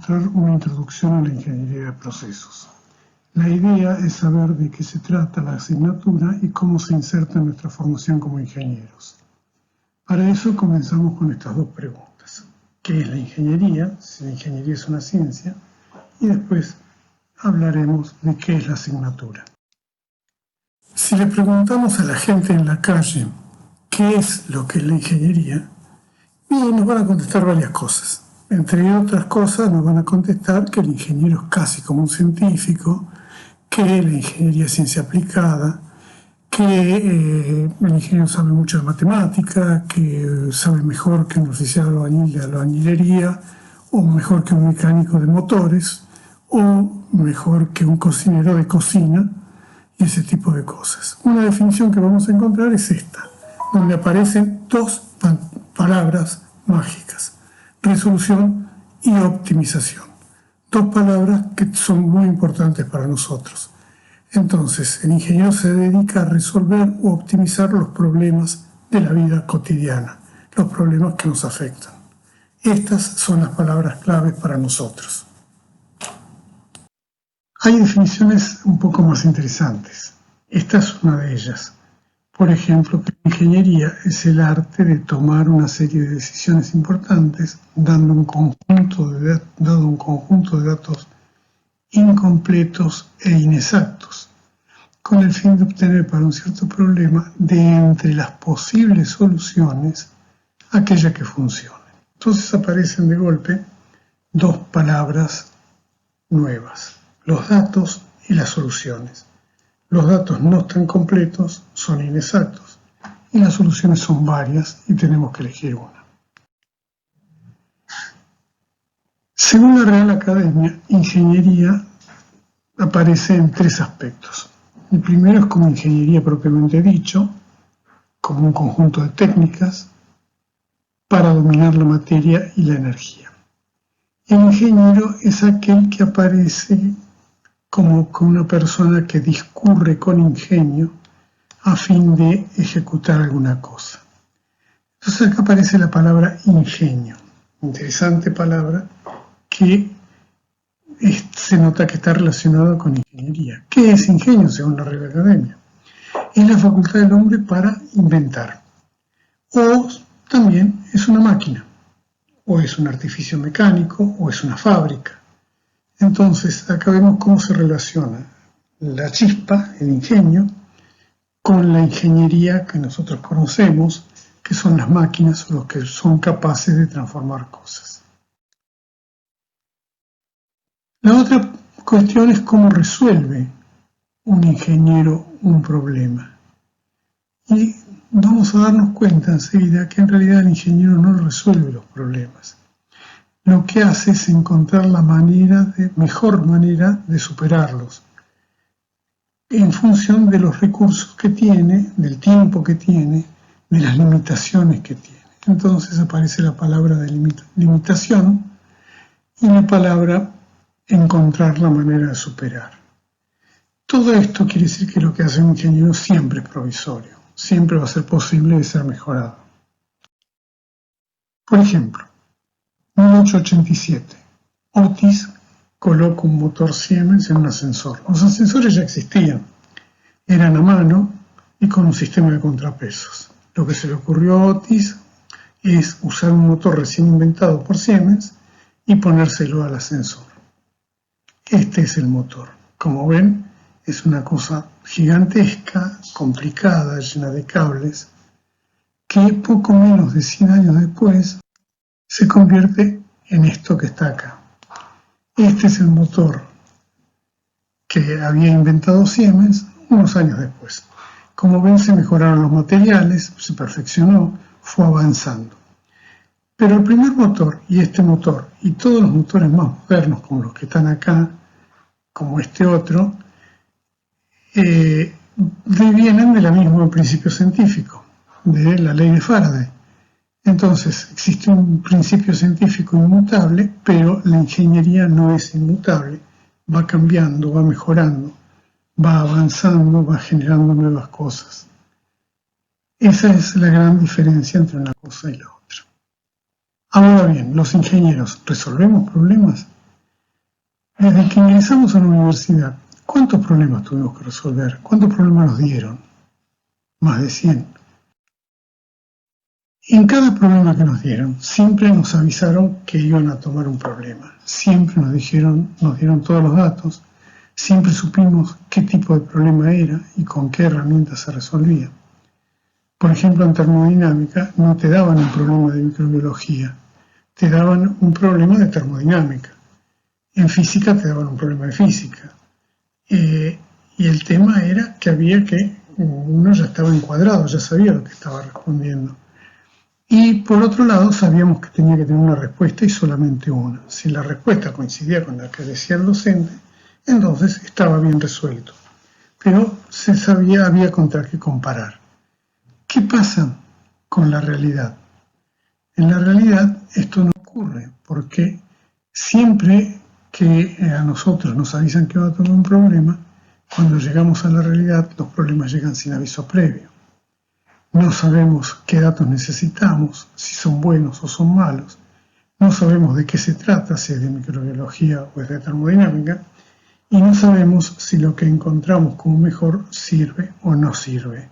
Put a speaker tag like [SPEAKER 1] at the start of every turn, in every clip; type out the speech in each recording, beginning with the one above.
[SPEAKER 1] mostrar una introducción a la ingeniería de procesos. La idea es saber de qué se trata la asignatura y cómo se inserta en nuestra formación como ingenieros. Para eso comenzamos con estas dos preguntas. ¿Qué es la ingeniería? Si la ingeniería es una ciencia. Y después hablaremos de qué es la asignatura. Si le preguntamos a la gente en la calle qué es lo que es la ingeniería, bien, nos van a contestar varias cosas. Entre otras cosas nos van a contestar que el ingeniero es casi como un científico, que la ingeniería es ciencia aplicada, que el ingeniero sabe mucho de matemática, que sabe mejor que un oficial albañil de albañilería, o mejor que un mecánico de motores, o mejor que un cocinero de cocina, y ese tipo de cosas. Una definición que vamos a encontrar es esta, donde aparecen dos palabras mágicas: resolución y optimización. Dos palabras que son muy importantes para nosotros. Entonces, el ingeniero se dedica a resolver o optimizar los problemas de la vida cotidiana, los problemas que nos afectan. Estas son las palabras claves para nosotros. Hay definiciones un poco más interesantes. Esta es una de ellas. Por ejemplo, que la ingeniería es el arte de tomar una serie de decisiones importantes dado un conjunto de datos incompletos e inexactos, con el fin de obtener para un cierto problema de entre las posibles soluciones aquella que funcione. Entonces aparecen de golpe dos palabras nuevas: los datos y las soluciones. Los datos no están completos, son inexactos, y las soluciones son varias y tenemos que elegir una. Según la Real Academia, ingeniería aparece en tres aspectos. El primero es como ingeniería propiamente dicho, como un conjunto de técnicas para dominar la materia y la energía. El ingeniero es aquel que aparece como una persona que discurre con ingenio a fin de ejecutar alguna cosa. Entonces acá aparece la palabra ingenio, interesante palabra que se nota que está relacionada con ingeniería. ¿Qué es ingenio según la Real Academia? Es la facultad del hombre para inventar. O también es una máquina, o es un artificio mecánico, o es una fábrica. Entonces, acá vemos cómo se relaciona la chispa, el ingenio, con la ingeniería que nosotros conocemos, que son las máquinas o los que son capaces de transformar cosas. La otra cuestión es cómo resuelve un ingeniero un problema. Y vamos a darnos cuenta enseguida que en realidad el ingeniero no resuelve los problemas. Lo que hace es encontrar la mejor manera de superarlos, en función de los recursos que tiene, del tiempo que tiene, de las limitaciones que tiene. Entonces aparece la palabra de limitación y la palabra encontrar la manera de superar. Todo esto quiere decir que lo que hace un ingeniero siempre es provisorio, siempre va a ser posible de ser mejorado. Por ejemplo, 1887, Otis coloca un motor Siemens en un ascensor. Los ascensores ya existían, eran a mano y con un sistema de contrapesos. Lo que se le ocurrió a Otis es usar un motor recién inventado por Siemens y ponérselo al ascensor. Este es el motor. Como ven, es una cosa gigantesca, complicada, llena de cables, que poco menos de 100 años después se convierte en esto que está acá. Este es el motor que había inventado Siemens unos años después. Como ven, se mejoraron los materiales, se perfeccionó, fue avanzando. Pero el primer motor y este motor y todos los motores más modernos, como los que están acá, como este otro, vienen del mismo principio científico, de la ley de Faraday. Entonces, existe un principio científico inmutable, pero la ingeniería no es inmutable, va cambiando, va mejorando, va avanzando, va generando nuevas cosas. Esa es la gran diferencia entre una cosa y la otra. Ahora bien, los ingenieros, ¿resolvemos problemas? Desde que ingresamos a la universidad, ¿cuántos problemas tuvimos que resolver? ¿Cuántos problemas nos dieron? Más de 100. En cada problema que nos dieron, siempre nos avisaron que iban a tomar un problema. Siempre nos dieron todos los datos. Siempre supimos qué tipo de problema era y con qué herramientas se resolvía. Por ejemplo, en termodinámica no te daban un problema de microbiología, te daban un problema de termodinámica. En física te daban un problema de física. Y el tema era que uno ya estaba encuadrado, ya sabía lo que estaba respondiendo. Y por otro lado, sabíamos que tenía que tener una respuesta y solamente una. Si la respuesta coincidía con la que decía el docente, entonces estaba bien resuelto. Pero se sabía, había contra qué comparar. ¿Qué pasa con la realidad? En la realidad esto no ocurre, porque siempre que a nosotros nos avisan que va a tener un problema, cuando llegamos a la realidad los problemas llegan sin aviso previo. No sabemos qué datos necesitamos, si son buenos o son malos. No sabemos de qué se trata, si es de microbiología o es de termodinámica, y no sabemos si lo que encontramos como mejor sirve o no sirve.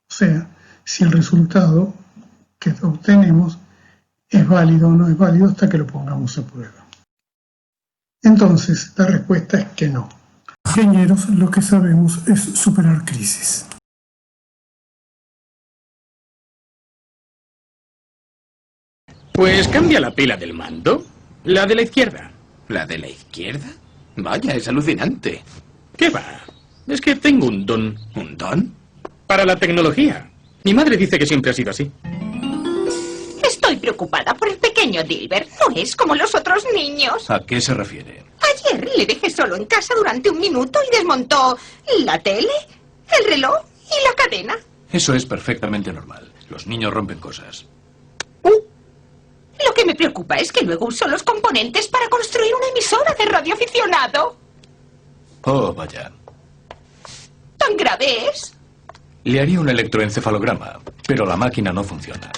[SPEAKER 1] O sea, si el resultado que obtenemos es válido o no es válido hasta que lo pongamos a prueba. Entonces, la respuesta es que no. Ingenieros, lo que sabemos es superar crisis.
[SPEAKER 2] Pues cambia la pila del mando, la de la izquierda.
[SPEAKER 3] ¿La de la izquierda? Vaya, es alucinante.
[SPEAKER 2] ¿Qué va? Es que tengo un don.
[SPEAKER 3] ¿Un don?
[SPEAKER 2] Para la tecnología. Mi madre dice que siempre ha sido así.
[SPEAKER 4] Estoy preocupada por el pequeño Dilbert. No es como los otros niños.
[SPEAKER 3] ¿A qué se refiere?
[SPEAKER 4] Ayer le dejé solo en casa durante un minuto y desmontó la tele, el reloj y la cadena.
[SPEAKER 3] Eso es perfectamente normal. Los niños rompen cosas.
[SPEAKER 4] Lo que me preocupa es que luego usó los componentes para construir una emisora de radioaficionado.
[SPEAKER 3] Oh, vaya.
[SPEAKER 4] ¿Tan grave es?
[SPEAKER 3] Le haría un electroencefalograma, pero la máquina no funciona.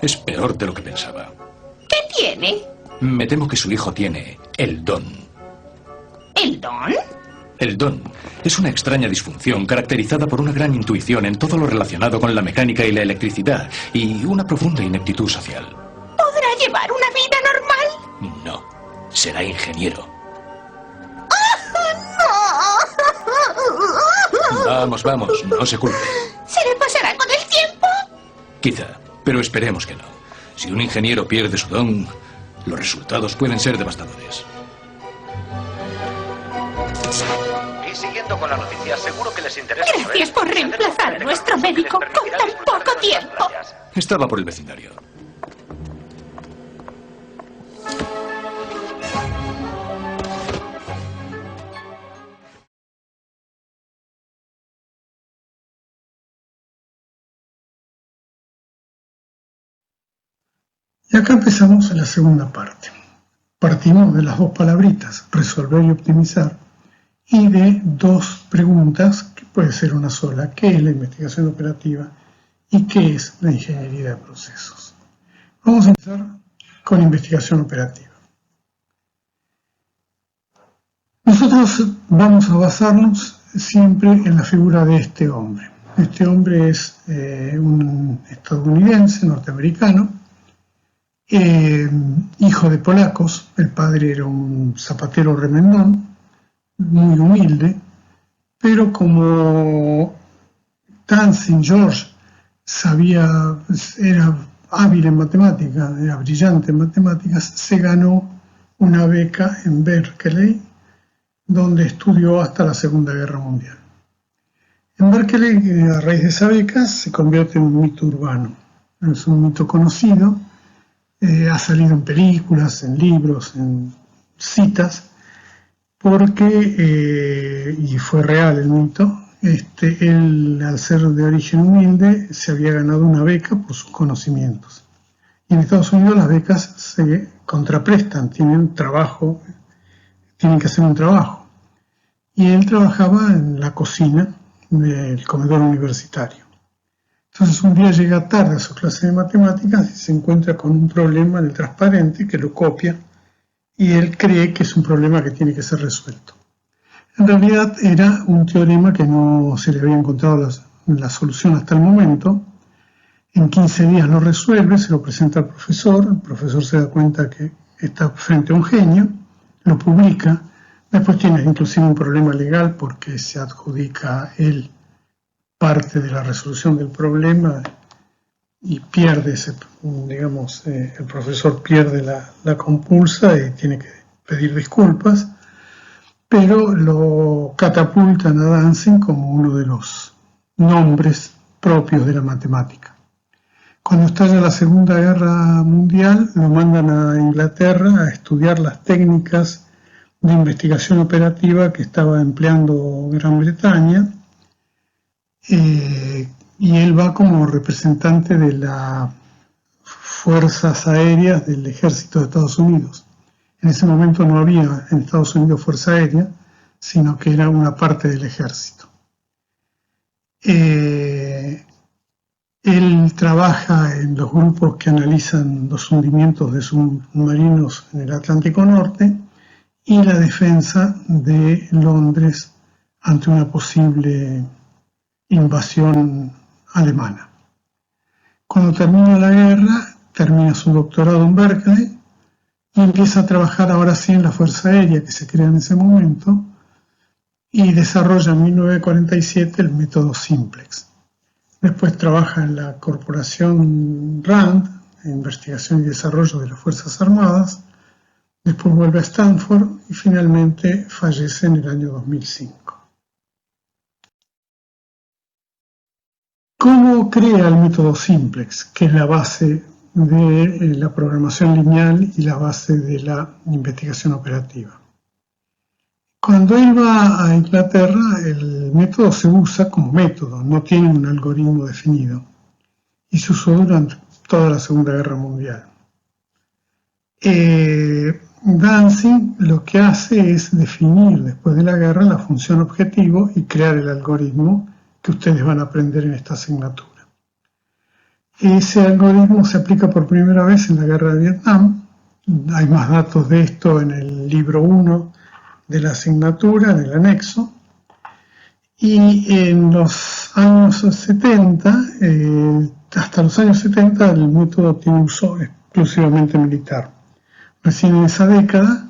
[SPEAKER 3] Es peor de lo que pensaba.
[SPEAKER 4] ¿Qué tiene?
[SPEAKER 3] Me temo que su hijo tiene el don.
[SPEAKER 4] ¿El don?
[SPEAKER 3] El don es una extraña disfunción caracterizada por una gran intuición en todo lo relacionado con la mecánica y la electricidad y una profunda ineptitud social.
[SPEAKER 4] ¿Podrá llevar una vida normal?
[SPEAKER 3] No, será ingeniero. Vamos, vamos, no se culpe.
[SPEAKER 4] ¿Se le pasará con el tiempo?
[SPEAKER 3] Quizá, pero esperemos que no. Si un ingeniero pierde su don, los resultados pueden ser devastadores.
[SPEAKER 5] Y siguiendo con la noticia, seguro que les interesa.
[SPEAKER 4] Gracias por reemplazar a nuestro médico con tan poco tiempo.
[SPEAKER 3] Estaba por el vecindario.
[SPEAKER 1] Y acá empezamos en la segunda parte. Partimos de las dos palabritas, resolver y optimizar, y de dos preguntas, que puede ser una sola: ¿qué es la investigación operativa y qué es la ingeniería de procesos? Vamos a empezar con investigación operativa. Nosotros vamos a basarnos siempre en la figura de este hombre. Este hombre es un estadounidense, norteamericano, hijo de polacos. El padre era un zapatero remendón, muy humilde, pero como Tansin George era hábil en matemáticas, era brillante en matemáticas, se ganó una beca en Berkeley, donde estudió hasta la Segunda Guerra Mundial. En Berkeley, a raíz de esa beca, se convierte en un mito urbano. Es un mito conocido. Ha salido en películas, en libros, en citas, porque, y fue real el mito, él, al ser de origen humilde, se había ganado una beca por sus conocimientos. Y en Estados Unidos las becas se contraprestan, tienen que hacer un trabajo. Y él trabajaba en la cocina del comedor universitario. Entonces un día llega tarde a su clase de matemáticas y se encuentra con un problema en el transparente que lo copia y él cree que es un problema que tiene que ser resuelto. En realidad era un teorema que no se le había encontrado la solución hasta el momento. En 15 días lo resuelve, se lo presenta al profesor, el profesor se da cuenta que está frente a un genio, lo publica, después tiene inclusive un problema legal porque se adjudica él parte de la resolución del problema y pierde el profesor pierde la compulsa y tiene que pedir disculpas, pero lo catapultan a Dantzig como uno de los nombres propios de la matemática. Cuando estalla la Segunda Guerra Mundial, lo mandan a Inglaterra a estudiar las técnicas de investigación operativa que estaba empleando Gran Bretaña, y él va como representante de las fuerzas aéreas del ejército de Estados Unidos. En ese momento no había en Estados Unidos fuerza aérea, sino que era una parte del ejército. Él trabaja en los grupos que analizan los hundimientos de submarinos en el Atlántico Norte y la defensa de Londres ante una posible invasión alemana. Cuando termina la guerra, termina su doctorado en Berkeley y empieza a trabajar ahora sí en la Fuerza Aérea que se crea en ese momento y desarrolla en 1947 el método Simplex. Después trabaja en la corporación RAND, en investigación y desarrollo de las Fuerzas Armadas, después vuelve a Stanford y finalmente fallece en el año 2005. ¿Cómo crea el método Simplex, que es la base de la programación lineal y la base de la investigación operativa? Cuando él va a Inglaterra, el método se usa como método, no tiene un algoritmo definido, y se usó durante toda la Segunda Guerra Mundial. Dantzig lo que hace es definir después de la guerra la función objetivo y crear el algoritmo que ustedes van a aprender en esta asignatura. Ese algoritmo se aplica por primera vez en la guerra de Vietnam. Hay más datos de esto en el libro 1 de la asignatura, en el anexo. Y en los años 70, hasta los años 70, el método tiene uso exclusivamente militar. Recién en esa década,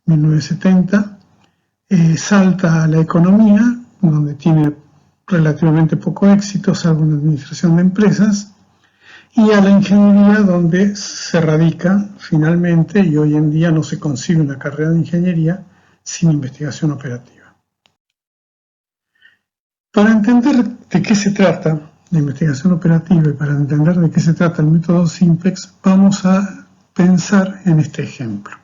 [SPEAKER 1] 1970, salta a la economía, donde tiene relativamente poco éxito, salvo en la administración de empresas, y a la ingeniería, donde se radica finalmente, y hoy en día no se concibe una carrera de ingeniería sin investigación operativa. Para entender de qué se trata la investigación operativa y para entender de qué se trata el método Simplex, vamos a pensar en este ejemplo.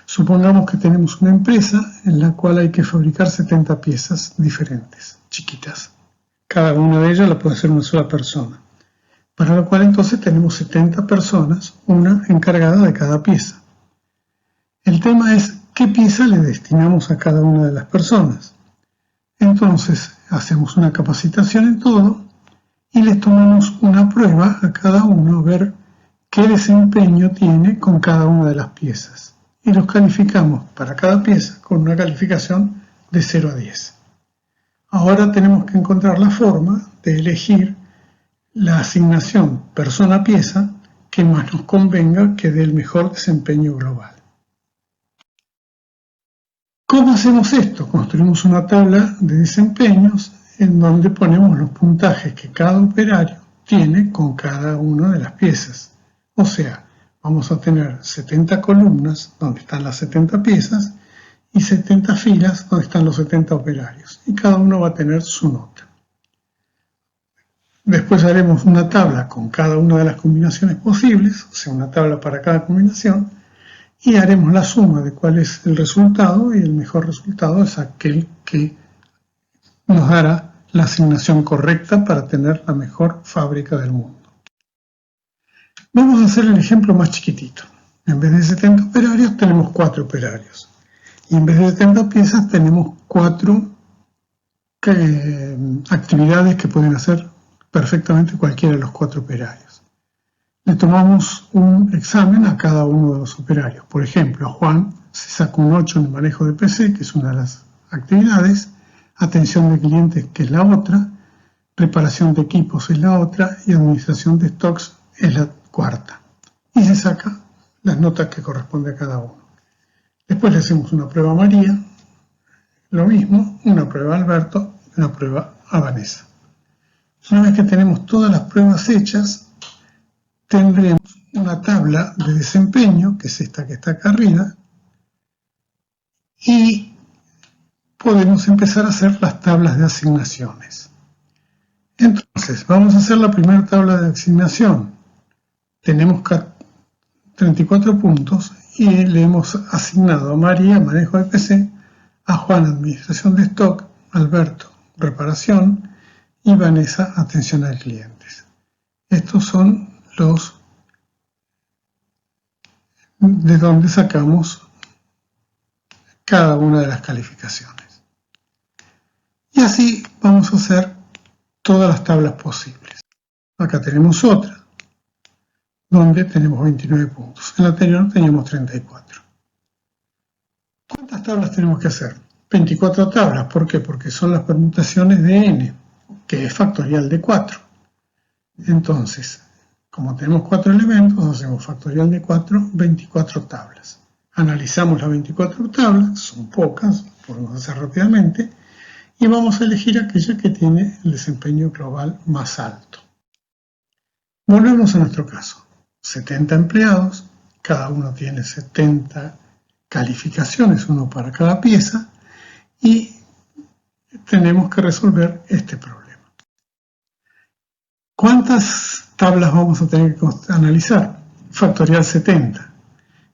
[SPEAKER 1] Supongamos que tenemos una empresa en la cual hay que fabricar 70 piezas diferentes, chiquitas. Cada una de ellas la puede hacer una sola persona. Para lo cual entonces tenemos 70 personas, una encargada de cada pieza. El tema es qué pieza le destinamos a cada una de las personas. Entonces hacemos una capacitación en todo y les tomamos una prueba a cada uno a ver qué desempeño tiene con cada una de las piezas. Y los calificamos para cada pieza con una calificación de 0 a 10. Ahora tenemos que encontrar la forma de elegir la asignación persona-pieza que más nos convenga, que dé el mejor desempeño global. ¿Cómo hacemos esto? Construimos una tabla de desempeños en donde ponemos los puntajes que cada operario tiene con cada una de las piezas. O sea, vamos a tener 70 columnas donde están las 70 piezas y 70 filas donde están los 70 operarios. Y cada uno va a tener su nota. Después haremos una tabla con cada una de las combinaciones posibles, o sea, una tabla para cada combinación, y haremos la suma de cuál es el resultado, y el mejor resultado es aquel que nos dará la asignación correcta para tener la mejor fábrica del mundo. Vamos a hacer el ejemplo más chiquitito. En vez de 70 operarios tenemos 4 operarios. Y en vez de 70 piezas tenemos 4 actividades que pueden hacer perfectamente cualquiera de los 4 operarios. Le tomamos un examen a cada uno de los operarios. Por ejemplo, a Juan se saca un 8 en el manejo de PC, que es una de las actividades, atención de clientes, que es la otra, reparación de equipos es la otra, y administración de stocks es la cuarta. Y se saca las notas que corresponde a cada uno. Después le hacemos una prueba a María, lo mismo, una prueba a Alberto, una prueba a Vanessa. Una vez que tenemos todas las pruebas hechas, tendremos una tabla de desempeño, que es esta que está acá arriba, y podemos empezar a hacer las tablas de asignaciones. Entonces, vamos a hacer la primera tabla de asignación. Tenemos 34 puntos y le hemos asignado a María manejo de PC, a Juan administración de stock, Alberto reparación y Vanessa atención a clientes. Estos son los de donde sacamos cada una de las calificaciones. Y así vamos a hacer todas las tablas posibles. Acá tenemos otra, donde tenemos 29 puntos. En la anterior teníamos 34. ¿Cuántas tablas tenemos que hacer? 24 tablas. ¿Por qué? Porque son las permutaciones de n, que es factorial de 4. Entonces, como tenemos 4 elementos, hacemos factorial de 4, 24 tablas. Analizamos las 24 tablas, son pocas, podemos hacer rápidamente, y vamos a elegir aquella que tiene el desempeño global más alto. Volvemos a nuestro caso. 70 empleados, cada uno tiene 70 calificaciones, uno para cada pieza, y tenemos que resolver este problema. ¿Cuántas tablas vamos a tener que analizar? Factorial 70.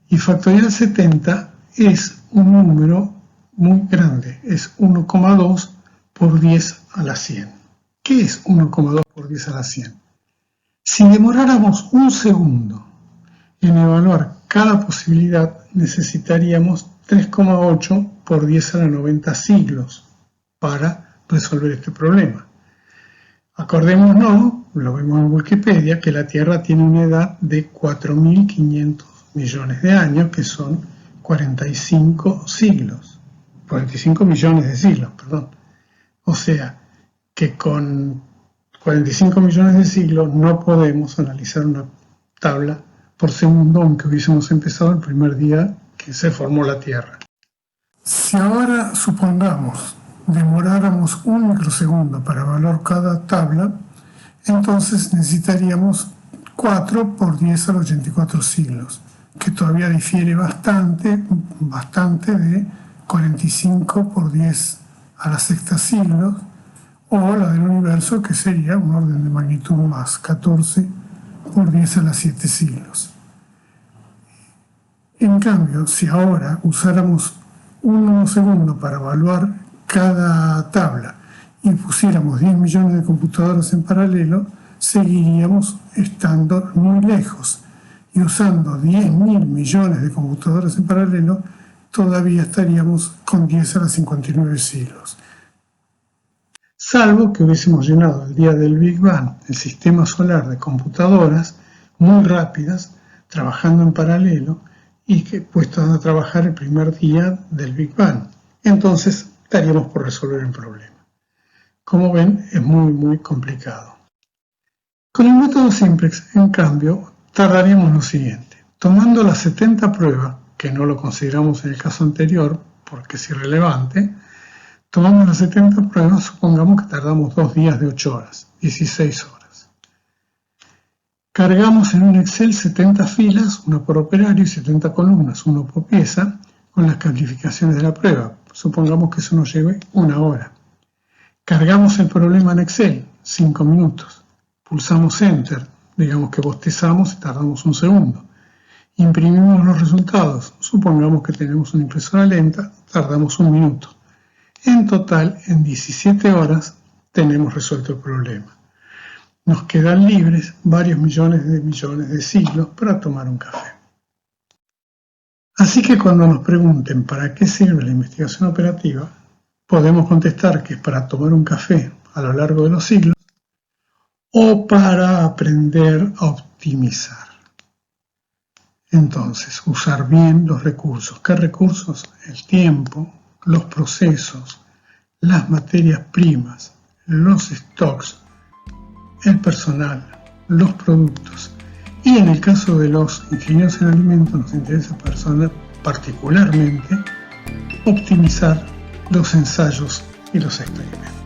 [SPEAKER 1] Y factorial 70 es un número muy grande, es 1,2 por 10 a la 100. ¿Qué es 1,2 por 10 a la 100? Si demoráramos un segundo en evaluar cada posibilidad, necesitaríamos 3,8 por 10 a la 90 siglos para resolver este problema. Acordémonos, lo vemos en Wikipedia, que la Tierra tiene una edad de 4.500 millones de años, que son 45 siglos. 45 millones de siglos, perdón. O sea, que con 45 millones de siglos no podemos analizar una tabla por segundo, aunque hubiésemos empezado el primer día que se formó la Tierra. Si ahora, supongamos, demoráramos un microsegundo para evaluar cada tabla, entonces necesitaríamos 4 por 10 a los 84 siglos, que todavía difiere bastante de 45 por 10 a la sexta siglos, o la del universo, que sería un orden de magnitud más, 14 por 10 a la 7 siglos. En cambio, si ahora usáramos un segundo para evaluar cada tabla y pusiéramos 10 millones de computadoras en paralelo, seguiríamos estando muy lejos. Y usando 10.000 millones de computadoras en paralelo, todavía estaríamos con 10 a la 59 siglos. Salvo que hubiésemos llenado el día del Big Bang el sistema solar de computadoras muy rápidas, trabajando en paralelo, y que puestos a trabajar el primer día del Big Bang. Entonces estaríamos por resolver el problema. Como ven, es muy complicado. Con el método Simplex, en cambio, tardaríamos lo siguiente. Tomando las 70 pruebas, que no lo consideramos en el caso anterior, porque es irrelevante, tomando las 70 pruebas, supongamos que tardamos 2 días de 8 horas, 16 horas. Cargamos en un Excel 70 filas, una por operario, y 70 columnas, uno por pieza, con las calificaciones de la prueba. Supongamos que eso nos lleve 1 hora. Cargamos el problema en Excel, 5 minutos. Pulsamos Enter, digamos que bostezamos y tardamos 1 segundo. Imprimimos los resultados, supongamos que tenemos una impresora lenta, tardamos 1 minuto. En total, en 17 horas, tenemos resuelto el problema. Nos quedan libres varios millones de siglos para tomar un café. Así que cuando nos pregunten para qué sirve la investigación operativa, podemos contestar que es para tomar un café a lo largo de los siglos, o para aprender a optimizar. Entonces, usar bien los recursos. ¿Qué recursos? El tiempo, los procesos, las materias primas, los stocks, el personal, los productos. Y en el caso de los ingenieros en alimentos nos interesa particularmente optimizar los ensayos y los experimentos.